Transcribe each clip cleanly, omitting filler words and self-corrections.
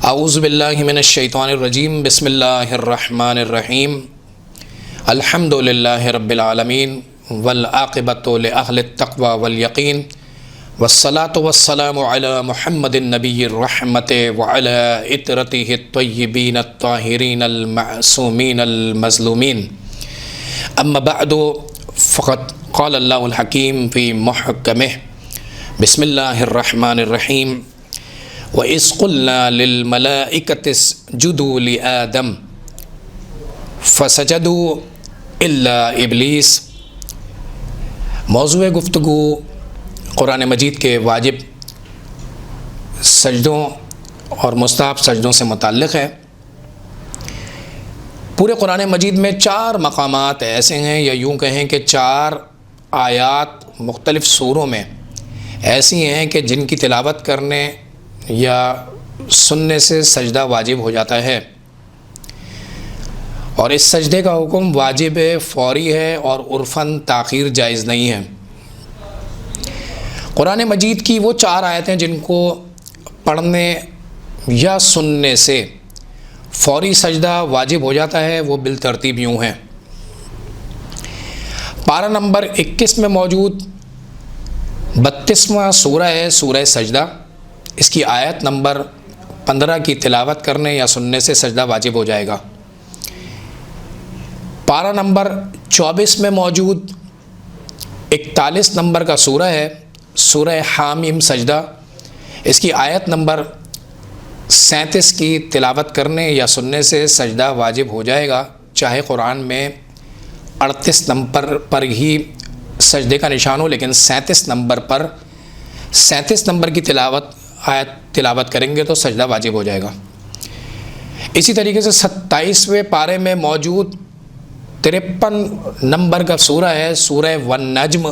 اعوذ باللہ من الشیطان الرجیم بسم اللہ الرحمن الرحیم الحمد للہ رب العالمین والعاقبۃ لأہل التقوی والیقین والصلاة والسلام علی محمد النبی الرحمت وعلی اطرتہ الطیبین الطاہرین المعصومین المظلومین اما بعد فقد قال اللہ الحکیم فی محکمہ بسم اللہ الرحمن الرحیم وَإِذْ قُلْنَا لِلْمَلَائِكَةِ اسْجُدُوا لِآدَمَ فَسَجَدُوا إِلَّا إِبْلِيسَ۔ موضوع گفتگو قرآن مجید کے واجب سجدوں اور مستحب سجدوں سے متعلق ہے۔ پورے قرآن مجید میں 4 مقامات ایسے ہیں، یا یوں کہیں کہ 4 آیات مختلف سوروں میں ایسی ہیں کہ جن کی تلاوت کرنے یا سننے سے سجدہ واجب ہو جاتا ہے، اور اس سجدے کا حکم واجب ہے، فوری ہے، اور عرفاً تاخیر جائز نہیں ہے۔ قرآن مجید کی وہ 4 آیتیں جن کو پڑھنے یا سننے سے فوری سجدہ واجب ہو جاتا ہے، وہ بالترتیب یوں ہیں۔ پارہ نمبر 21 میں موجود 32واں سورہ ہے سورہ سجدہ، اس کی آیت نمبر 15 کی تلاوت کرنے یا سننے سے سجدہ واجب ہو جائے گا۔ پارہ نمبر 24 میں موجود 41 نمبر کا سورہ ہے سورہ حامیم سجدہ، اس کی آیت نمبر 37 کی تلاوت کرنے یا سننے سے سجدہ واجب ہو جائے گا، چاہے قرآن میں 38 نمبر پر ہی سجدے کا نشان ہو، لیکن 37 نمبر پر 37 نمبر کی تلاوت کریں گے تو سجدہ واجب ہو جائے گا۔ اسی طریقے سے 27ویں پارے میں موجود 53 نمبر کا سورہ ہے سورہ والنجم،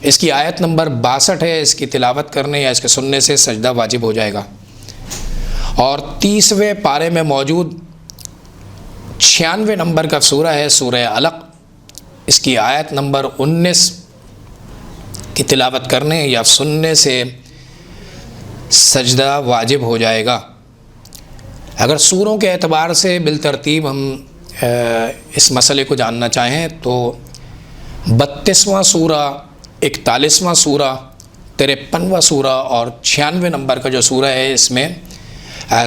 اس کی آیت نمبر 62 ہے، اس کی تلاوت کرنے یا اس کے سننے سے سجدہ واجب ہو جائے گا۔ اور 30ویں پارے میں موجود 96 نمبر کا سورہ ہے سورہ علق، اس کی آیت نمبر 19 کی تلاوت کرنے یا سننے سے سجدہ واجب ہو جائے گا۔ اگر سوروں کے اعتبار سے بالترتیب ہم اس مسئلے کو جاننا چاہیں تو 32واں سورہ، 41واں سورہ، 53واں سورہ اور 96 نمبر کا جو سورہ ہے، اس میں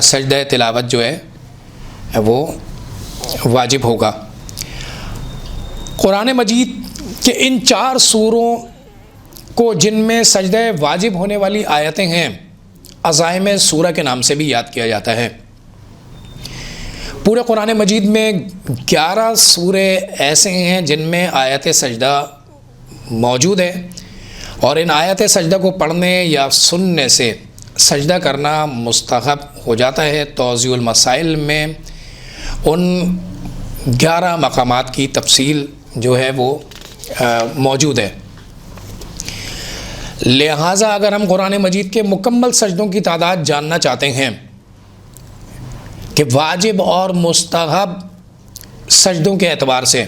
سجدہ تلاوت جو ہے وہ واجب ہوگا۔ قرآن مجید کے ان 4 سوروں کو جن میں سجدہ واجب ہونے والی آیتیں ہیں، عزائم سورہ کے نام سے بھی یاد کیا جاتا ہے۔ پورے قرآن مجید میں 11 سورے ایسے ہیں جن میں آیت سجدہ موجود ہے، اور ان آیت سجدہ کو پڑھنے یا سننے سے سجدہ کرنا مستحب ہو جاتا ہے۔ توضیح المسائل میں ان 11 مقامات کی تفصیل جو ہے وہ موجود ہے۔ لہٰذا اگر ہم قرآن مجید کے مکمل سجدوں کی تعداد جاننا چاہتے ہیں کہ واجب اور مستحب سجدوں کے اعتبار سے،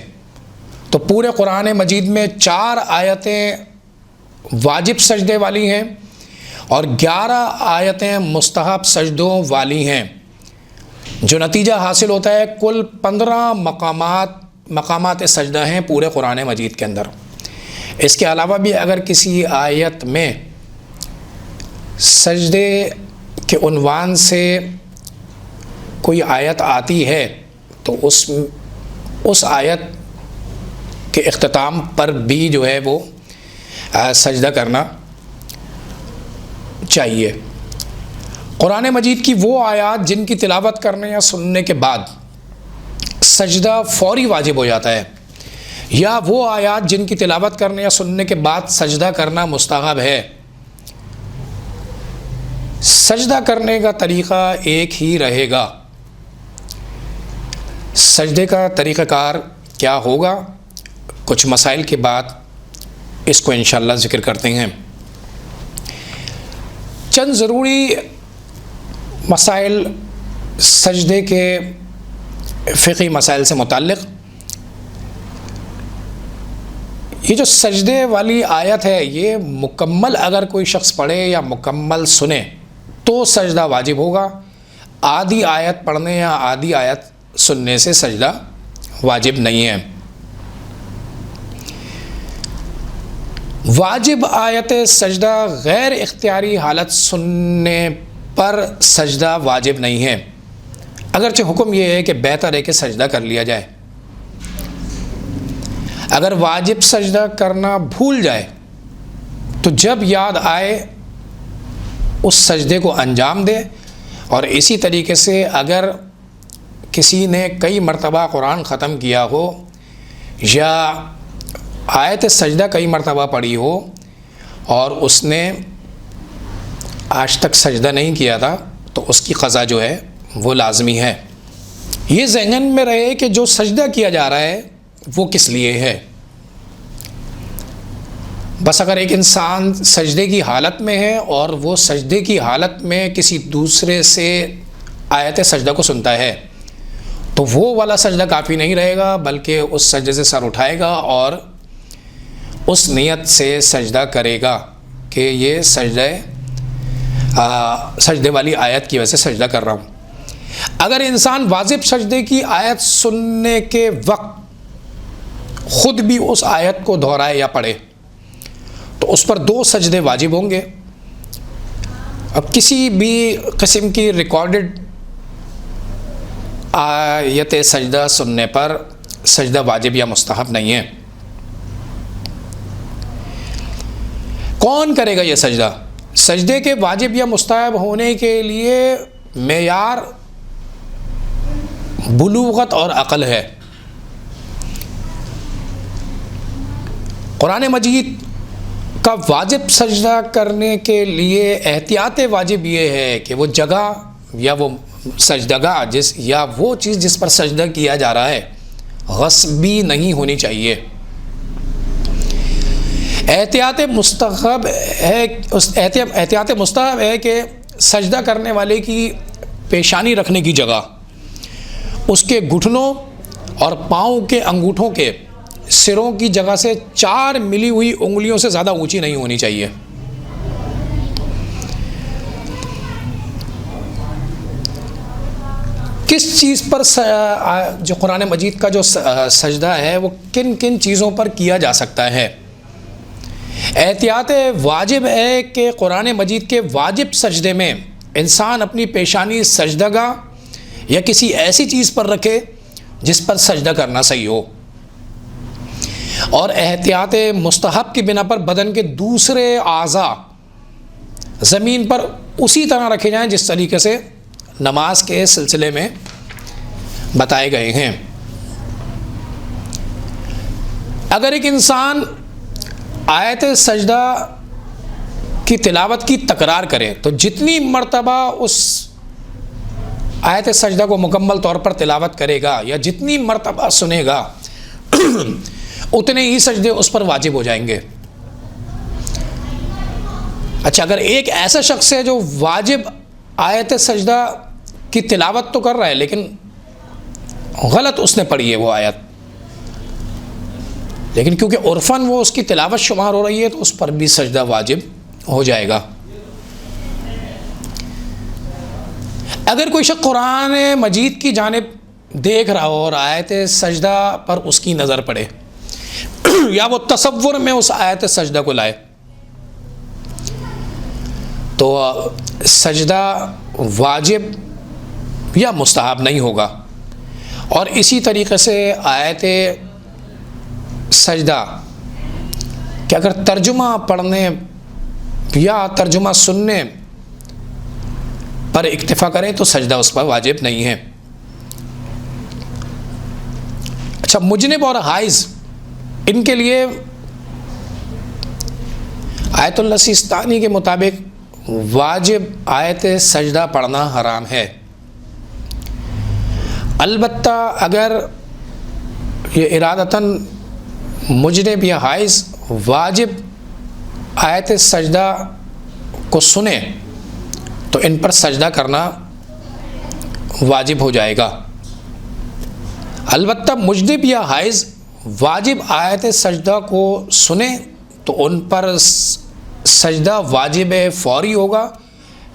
تو پورے قرآن مجید میں 4 آیتیں واجب سجدے والی ہیں اور 11 آیتیں مستحب سجدوں والی ہیں، جو نتیجہ حاصل ہوتا ہے کل 15 مقامات سجدہ ہیں پورے قرآن مجید کے اندر۔ اس کے علاوہ بھی اگر کسی آیت میں سجدے کے عنوان سے کوئی آیت آتی ہے تو اس آیت کے اختتام پر بھی جو ہے وہ سجدہ کرنا چاہیے۔ قرآن مجید کی وہ آیات جن کی تلاوت کرنے یا سننے کے بعد سجدہ فوری واجب ہو جاتا ہے، یا وہ آیات جن کی تلاوت کرنے یا سننے کے بعد سجدہ کرنا مستحب ہے، سجدہ کرنے کا طریقہ ایک ہی رہے گا۔ سجدے کا طریقہ کار کیا ہوگا، کچھ مسائل کے بعد اس کو انشاءاللہ ذکر کرتے ہیں۔ چند ضروری مسائل سجدے کے فقہی مسائل سے متعلق۔ یہ جو سجدے والی آیت ہے، یہ مکمل اگر کوئی شخص پڑھے یا مکمل سنے تو سجدہ واجب ہوگا، آدھی آیت پڑھنے یا آدھی آیت سننے سے سجدہ واجب نہیں ہے۔ واجب آیت سجدہ غیر اختیاری حالت سننے پر سجدہ واجب نہیں ہے، اگرچہ حکم یہ ہے کہ بہتر ہے کہ سجدہ کر لیا جائے۔ اگر واجب سجدہ کرنا بھول جائے تو جب یاد آئے اس سجدے کو انجام دے، اور اسی طریقے سے اگر کسی نے کئی مرتبہ قرآن ختم کیا ہو یا آیت سجدہ کئی مرتبہ پڑھی ہو اور اس نے آج تک سجدہ نہیں کیا تھا تو اس کی قضا جو ہے وہ لازمی ہے۔ یہ ذہن میں رہے کہ جو سجدہ کیا جا رہا ہے وہ کس لیے ہے۔ بس اگر ایک انسان سجدے کی حالت میں ہے اور وہ سجدے کی حالت میں کسی دوسرے سے آیت سجدہ کو سنتا ہے تو وہ والا سجدہ کافی نہیں رہے گا، بلکہ اس سجدے سے سر اٹھائے گا اور اس نیت سے سجدہ کرے گا کہ یہ سجدے والی آیت کی وجہ سے سجدہ کر رہا ہوں۔ اگر انسان واجب سجدے کی آیت سننے کے وقت خود بھی اس آیت کو دہرائے یا پڑھے تو اس پر 2 سجدے واجب ہوں گے۔ اب کسی بھی قسم کی ریکارڈڈ آیت سجدہ سننے پر سجدہ واجب یا مستحب نہیں ہے۔ کون کرے گا یہ سجدہ؟ سجدے کے واجب یا مستحب ہونے کے لیے معیار بلوغت اور عقل ہے۔ قرآن مجید کا واجب سجدہ کرنے کے لیے احتیاط واجب یہ ہے کہ وہ جگہ یا وہ سجدگاہ یا وہ چیز جس پر سجدہ کیا جا رہا ہے غصبی نہیں ہونی چاہیے۔ احتیاط مستحب ہے کہ سجدہ کرنے والے کی پیشانی رکھنے کی جگہ اس کے گھٹنوں اور پاؤں کے انگوٹھوں کے سروں کی جگہ سے 4 ملی ہوئی انگلیوں سے زیادہ اونچی نہیں ہونی چاہیے۔ کس چیز پر جو قرآن مجید کا جو سجدہ ہے وہ کن کن چیزوں پر کیا جا سکتا ہے؟ احتیاط واجب ہے کہ قرآن مجید کے واجب سجدے میں انسان اپنی پیشانی سجدگاہ یا کسی ایسی چیز پر رکھے جس پر سجدہ کرنا صحیح ہو، اور احتیاط مستحب کی بنا پر بدن کے دوسرے اعضاء زمین پر اسی طرح رکھے جائیں جس طریقے سے نماز کے سلسلے میں بتائے گئے ہیں۔ اگر ایک انسان آیت سجدہ کی تلاوت کی تکرار کرے تو جتنی مرتبہ اس آیت سجدہ کو مکمل طور پر تلاوت کرے گا یا جتنی مرتبہ سنے گا اتنے ہی سجدے اس پر واجب ہو جائیں گے۔ اچھا، اگر ایک ایسا شخص ہے جو واجب آیت سجدہ کی تلاوت تو کر رہا ہے لیکن غلط اس نے پڑھی ہے وہ آیت، لیکن کیونکہ عرفاً وہ اس کی تلاوت شمار ہو رہی ہے تو اس پر بھی سجدہ واجب ہو جائے گا۔ اگر کوئی شخص قرآن مجید کی جانب دیکھ رہا ہو اور آیت سجدہ پر اس کی نظر پڑے یا وہ تصور میں اس آیت سجدہ کو لائے تو سجدہ واجب یا مستحب نہیں ہوگا۔ اور اسی طریقے سے آیت سجدہ کہ اگر ترجمہ پڑھنے یا ترجمہ سننے پر اکتفا کریں تو سجدہ اس پر واجب نہیں ہے۔ اچھا، مجنب اور حائض ان کے لیے آیت اللہ سیستانی کے مطابق واجب آیت سجدہ پڑھنا حرام ہے۔ البتہ اگر یہ ارادتاً مجنب یا حائض واجب آیت سجدہ کو سنے تو ان پر سجدہ کرنا واجب ہو جائے گا۔ البتہ مجنب یا حائض واجب آیت سجدہ کو سنے تو ان پر سجدہ واجب فوری ہوگا،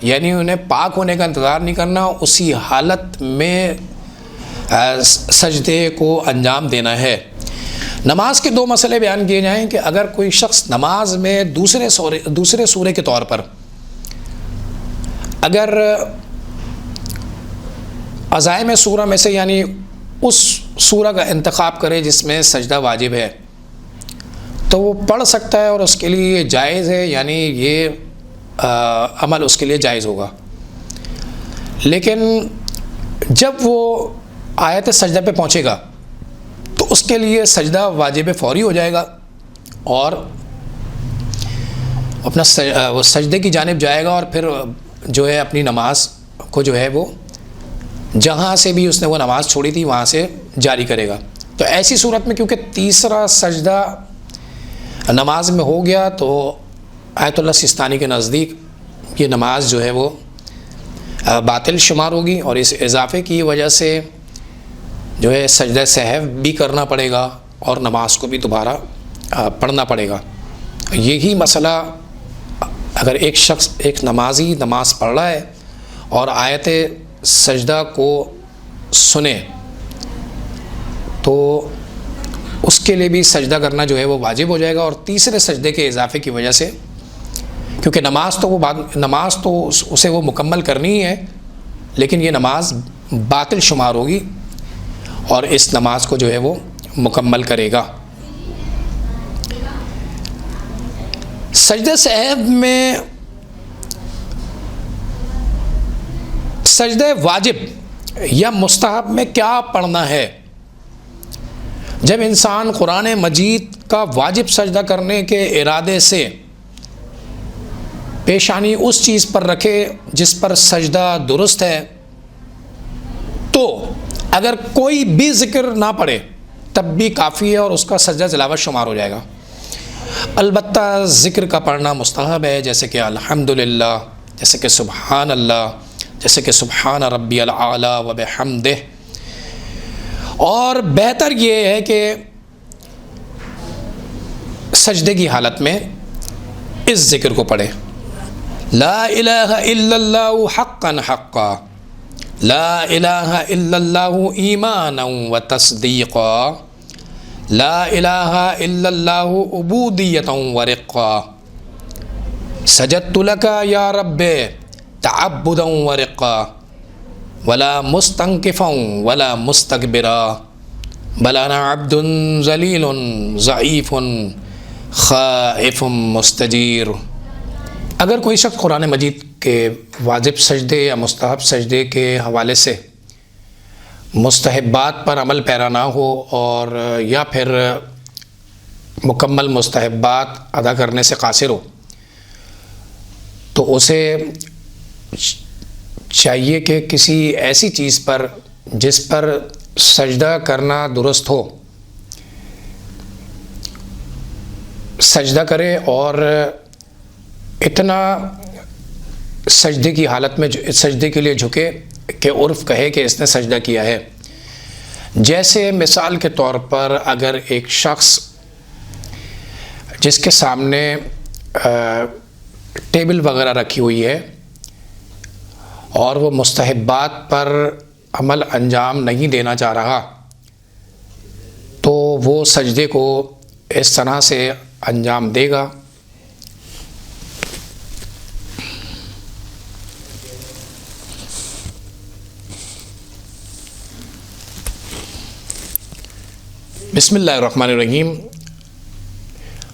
یعنی انہیں پاک ہونے کا انتظار نہیں کرنا، اسی حالت میں سجدے کو انجام دینا ہے۔ نماز کے دو مسئلے بیان کیے جائیں کہ اگر کوئی شخص نماز میں دوسرے سورے کے طور پر اگر عزائم سورہ میں سے یعنی اس سورہ کا انتخاب کرے جس میں سجدہ واجب ہے تو وہ پڑھ سکتا ہے اور اس کے لیے یہ جائز ہے، یعنی یہ عمل اس کے لیے جائز ہوگا۔ لیکن جب وہ آیت سجدہ پہ پہنچے گا تو اس کے لیے سجدہ واجب فوری ہو جائے گا اور اپنا وہ سجدے کی جانب جائے گا، اور پھر جو ہے اپنی نماز کو جو ہے وہ جہاں سے بھی اس نے وہ نماز چھوڑی تھی وہاں سے جاری کرے گا۔ تو ایسی صورت میں کیونکہ تیسرا سجدہ نماز میں ہو گیا تو آیت اللہ سستانی کے نزدیک یہ نماز جو ہے وہ باطل شمار ہوگی، اور اس اضافے کی وجہ سے جو ہے سجدہ سہو بھی کرنا پڑے گا اور نماز کو بھی دوبارہ پڑھنا پڑے گا۔ یہی مسئلہ اگر ایک شخص ایک نمازی نماز پڑھ رہا ہے اور آیت سجدہ کو سنے تو اس کے لیے بھی سجدہ کرنا جو ہے وہ واجب ہو جائے گا، اور تیسرے سجدے کے اضافے کی وجہ سے کیونکہ نماز تو اسے وہ مکمل کرنی ہی ہے، لیکن یہ نماز باطل شمار ہوگی اور اس نماز کو جو ہے وہ مکمل کرے گا۔ سجدہ سہو میں سجدہ واجب یا مستحب میں کیا پڑھنا ہے؟ جب انسان قرآن مجید کا واجب سجدہ کرنے کے ارادے سے پیشانی اس چیز پر رکھے جس پر سجدہ درست ہے تو اگر کوئی بھی ذکر نہ پڑھے تب بھی کافی ہے اور اس کا سجدہ تلاوت شمار ہو جائے گا۔ البتہ ذکر کا پڑھنا مستحب ہے، جیسے کہ الحمدللہ، جیسے کہ سبحان اللہ، جیسے کہ سبحان ربی الاعلی و بحمدہ، اور بہتر یہ ہے کہ سجدے کی حالت میں اس ذکر کو پڑھے، لا الہ الا اللہ حقا حقا، لا الہ الا اللہ ایمانا و تصدیقا، لا الہ الا اللہ عبودیتا و رقا، سجدت لک یا رب تعبدا و رقا، ولا مستنکفا ولا مستکبرا، بل انا عبد ذلیل ضعیف خائف مستجیر۔ اگر کوئی شخص قرآن مجید کے واجب سجدے یا مستحب سجدے کے حوالے سے مستحبات پر عمل پیرا نہ ہو اور یا پھر مکمل مستحبات ادا کرنے سے قاصر ہو تو اسے چاہیے کہ کسی ایسی چیز پر جس پر سجدہ کرنا درست ہو سجدہ کرے، اور اتنا سجدے کی حالت میں سجدے کے لیے جھکے کہ عرف کہے کہ اس نے سجدہ کیا ہے۔ جیسے مثال کے طور پر اگر ایک شخص جس کے سامنے ٹیبل وغیرہ رکھی ہوئی ہے اور وہ مستحبات پر عمل انجام نہیں دینا چاہ رہا تو وہ سجدے کو اس طرح سے انجام دے گا، بسم اللہ الرحمن الرحیم۔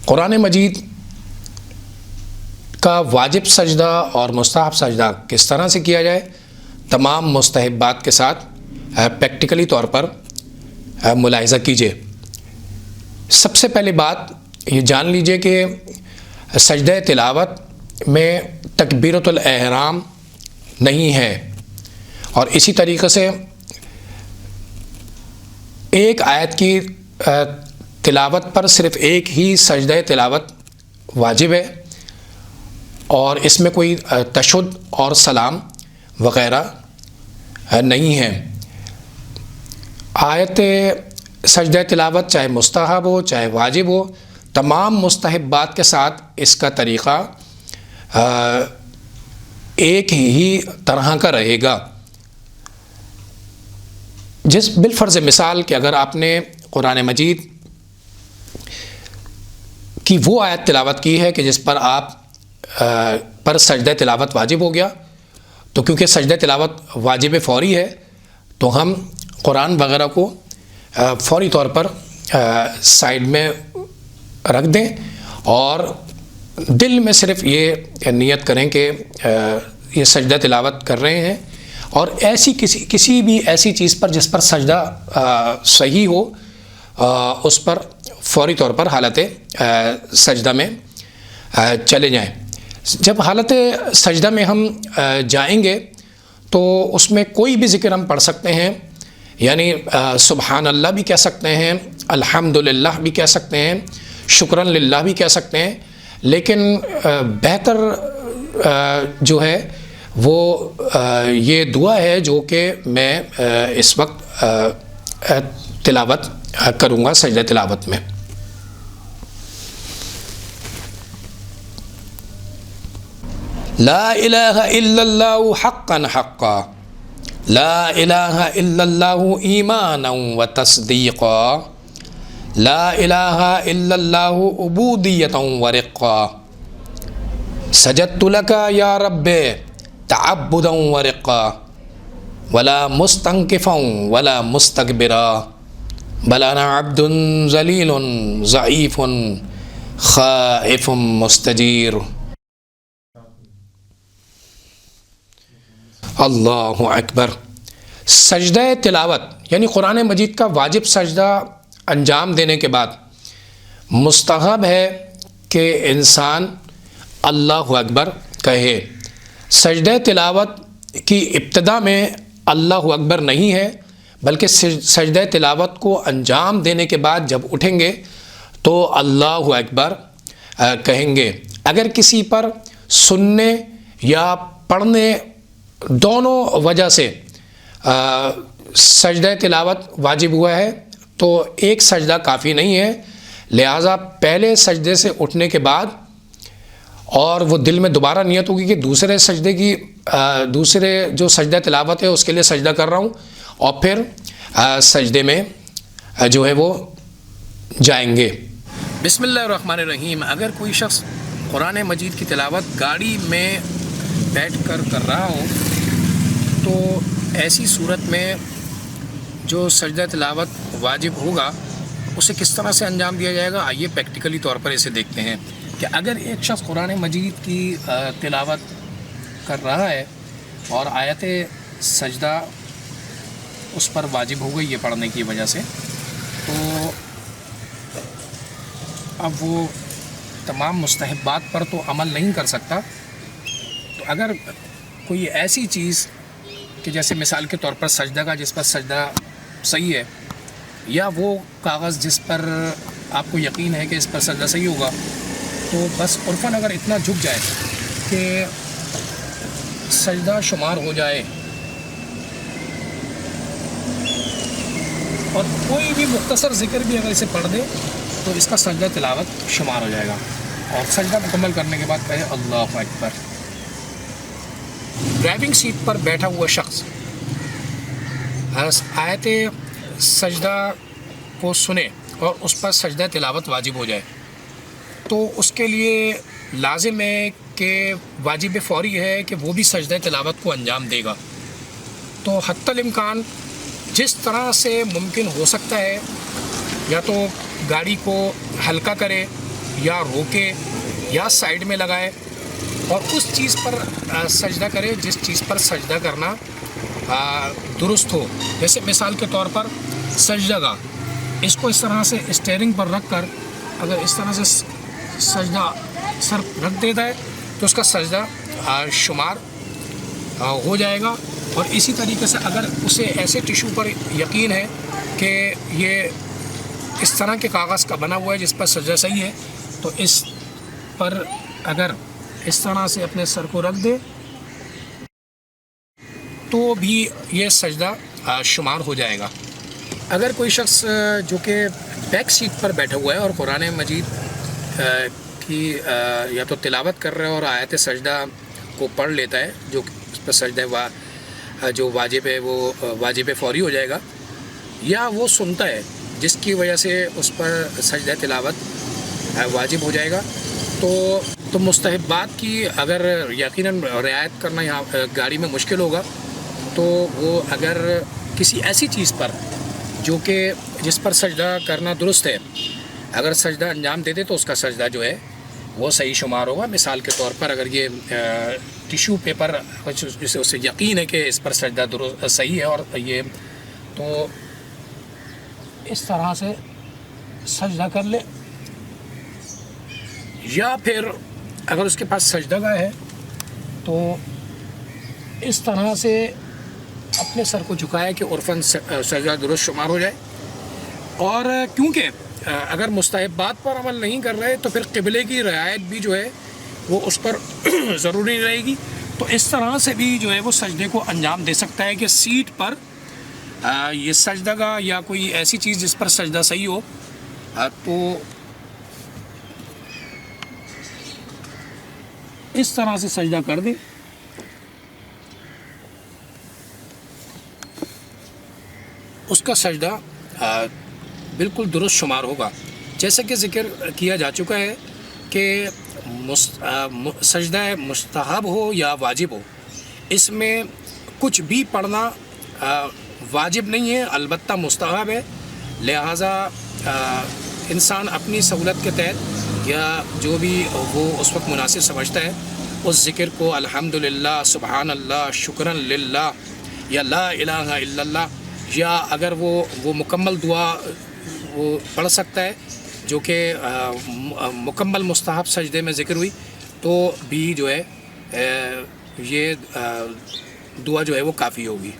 قرآن مجید کا واجب سجدہ اور مستحب سجدہ کس طرح سے کیا جائے، تمام مستحبات کے ساتھ پریکٹیکلی طور پر ملاحظہ کیجیے۔ سب سے پہلی بات یہ جان لیجئے کہ سجدہ تلاوت میں تکبیرۃ الاحرام نہیں ہے، اور اسی طریقے سے ایک آیت کی تلاوت پر صرف ایک ہی سجدہ تلاوت واجب ہے، اور اس میں کوئی تشہد اور سلام وغیرہ نہیں ہے۔ آیت سجدہ تلاوت چاہے مستحب ہو چاہے واجب ہو، تمام مستحبات کے ساتھ اس کا طریقہ ایک ہی طرح کا رہے گا. جس بالفرض مثال کہ اگر آپ نے قرآن مجید کی وہ آیت تلاوت کی ہے کہ جس پر آپ پر سجدہ تلاوت واجب ہو گیا، تو کیونکہ سجدہ تلاوت واجب فوری ہے تو ہم قرآن وغیرہ کو فوری طور پر سائڈ میں رکھ دیں اور دل میں صرف یہ نیت کریں کہ یہ سجدہ تلاوت کر رہے ہیں، اور ایسی کسی بھی ایسی چیز پر جس پر سجدہ صحیح ہو اس پر فوری طور پر حالت سجدہ میں چلے جائیں. جب حالت سجدہ میں ہم جائیں گے تو اس میں کوئی بھی ذکر ہم پڑھ سکتے ہیں، یعنی سبحان اللہ بھی کہہ سکتے ہیں، الحمدللہ بھی کہہ سکتے ہیں، شکرا للہ بھی کہہ سکتے ہیں، لیکن بہتر جو ہے وہ یہ دعا ہے جو کہ میں اس وقت تلاوت کروں گا سجدہ تلاوت میں. لا الہ الا اللہ حقا حقا، لا الہ الا اللہ ایمانا و تصدیقا، لا الہ الا اللہ عبودیتا و رقا، سجدت لک یا رب تعبدا و رقا، ولا مستنکفا ولا مستکبرا، بل انا عبد ذلیل ضعیف خائف مستجیر. اللہ اکبر. سجدہ تلاوت یعنی قرآن مجید کا واجب سجدہ انجام دینے کے بعد مستحب ہے کہ انسان اللہ اکبر کہے. سجدہ تلاوت کی ابتدا میں اللہ اکبر نہیں ہے، بلکہ سجدہ تلاوت کو انجام دینے کے بعد جب اٹھیں گے تو اللہ اکبر کہیں گے. اگر کسی پر سننے یا پڑھنے دونوں وجہ سے سجدہ تلاوت واجب ہوا ہے تو ایک سجدہ کافی نہیں ہے، لہٰذا پہلے سجدے سے اٹھنے کے بعد اور وہ دل میں دوبارہ نیت ہوگی کہ دوسرے جو سجدہ تلاوت ہے اس کے لیے سجدہ کر رہا ہوں، اور پھر سجدے میں جو ہے وہ جائیں گے. بسم اللہ الرحمن الرحیم. اگر کوئی شخص قرآن مجید کی تلاوت گاڑی میں بیٹھ کر رہا ہو تو ایسی صورت میں جو سجدہ تلاوت واجب ہوگا اسے کس طرح سے انجام دیا جائے گا. آئیے پریکٹیکلی طور پر اسے دیکھتے ہیں کہ اگر ایک شخص قرآن مجید کی تلاوت کر رہا ہے اور آیت سجدہ اس پر واجب ہو گئی ہے پڑھنے کی وجہ سے، تو اب وہ تمام مستحبات پر تو عمل نہیں کر سکتا. تو اگر کوئی ایسی چیز کہ جیسے مثال کے طور پر سجدہ کا جس پر سجدہ صحیح ہے، یا وہ کاغذ جس پر آپ کو یقین ہے کہ اس پر سجدہ صحیح ہوگا، تو بس عرفاً اگر اتنا جھک جائے کہ سجدہ شمار ہو جائے اور کوئی بھی مختصر ذکر بھی اگر اسے پڑھ دے تو اس کا سجدہ تلاوت شمار ہو جائے گا. اور سجدہ مکمل کرنے کے بعد کہے اللہ اکبر. ڈرائیونگ سیٹ پر بیٹھا ہوا شخص آیت سجدہ کو سنے اور اس پر سجدہ تلاوت واجب ہو جائے تو اس کے لیے لازم ہے کہ واجب فوری ہے کہ وہ بھی سجدہ تلاوت کو انجام دے گا. تو حتی الامکان جس طرح سے ممکن ہو سکتا ہے یا تو گاڑی کو ہلکا کرے یا روکے یا سائڈ میں لگائے اور اس چیز پر سجدہ کرے جس چیز پر سجدہ کرنا درست ہو. جیسے مثال کے طور پر سجدہ گاہ، اس کو اس طرح سے اسٹیئرنگ پر رکھ کر اگر اس طرح سے سجدہ سر رکھ دیتا ہے تو اس کا سجدہ شمار ہو جائے گا. اور اسی طریقے سے اگر اسے ایسے ٹیشو پر یقین ہے کہ یہ اس طرح کے کاغذ کا بنا ہوا ہے جس پر سجدہ صحیح ہے، تو اس پر اگر اس طرح سے اپنے سر کو رکھ دے تو بھی یہ سجدہ شمار ہو جائے گا. اگر کوئی شخص جو کہ بیک سیٹ پر بیٹھا ہوا ہے اور قرآن مجید کی یا تو تلاوت کر رہا ہے اور آیت سجدہ کو پڑھ لیتا ہے جو اس پر سجدہ جو واجب ہے وہ واجب فوری ہو جائے گا، یا وہ سنتا ہے جس کی وجہ سے اس پر سجدہ تلاوت واجب ہو جائے گا. تو مستحبات کی اگر یقیناً رعایت کرنا یہاں گاڑی میں مشکل ہوگا، تو وہ اگر کسی ایسی چیز پر جو کہ جس پر سجدہ کرنا درست ہے اگر سجدہ انجام دے دے تو اس کا سجدہ جو ہے وہ صحیح شمار ہوگا. مثال کے طور پر اگر یہ ٹیشو پیپر جسے اسے یقین ہے کہ اس پر سجدہ درست صحیح ہے، اور یہ تو اس طرح سے سجدہ کر لے، یا پھر اگر اس کے پاس سجدہ گاہ ہے تو اس طرح سے اپنے سر کو جھکائے کہ عرفاً سجدہ درست شمار ہو جائے. اور کیونکہ اگر مستحبات پر عمل نہیں کر رہے تو پھر قبلے کی رعایت بھی جو ہے وہ اس پر ضروری رہے گی. تو اس طرح سے بھی جو ہے وہ سجدے کو انجام دے سکتا ہے کہ سیٹ پر یہ سجدہ گاہ یا کوئی ایسی چیز جس پر سجدہ صحیح ہو، تو اس طرح سے سجدہ کر دے. اس کا سجدہ بالکل درست شمار ہوگا. جیسا کہ ذکر کیا جا چکا ہے کہ سجدہ مستحب ہو یا واجب ہو، اس میں کچھ بھی پڑھنا واجب نہیں ہے، البتہ مستحب ہے. لہٰذا انسان اپنی سہولت کے تحت یا جو بھی وہ اس وقت مناسب سمجھتا ہے اس ذکر کو الحمدللہ، سبحان اللہ، شکرا للہ، یا لا الہ الا اللہ، یا اگر وہ مکمل دعا وہ پڑھ سکتا ہے جو کہ مکمل مستحب سجدے میں ذکر ہوئی، تو بھی جو ہے یہ دعا جو ہے وہ کافی ہوگی.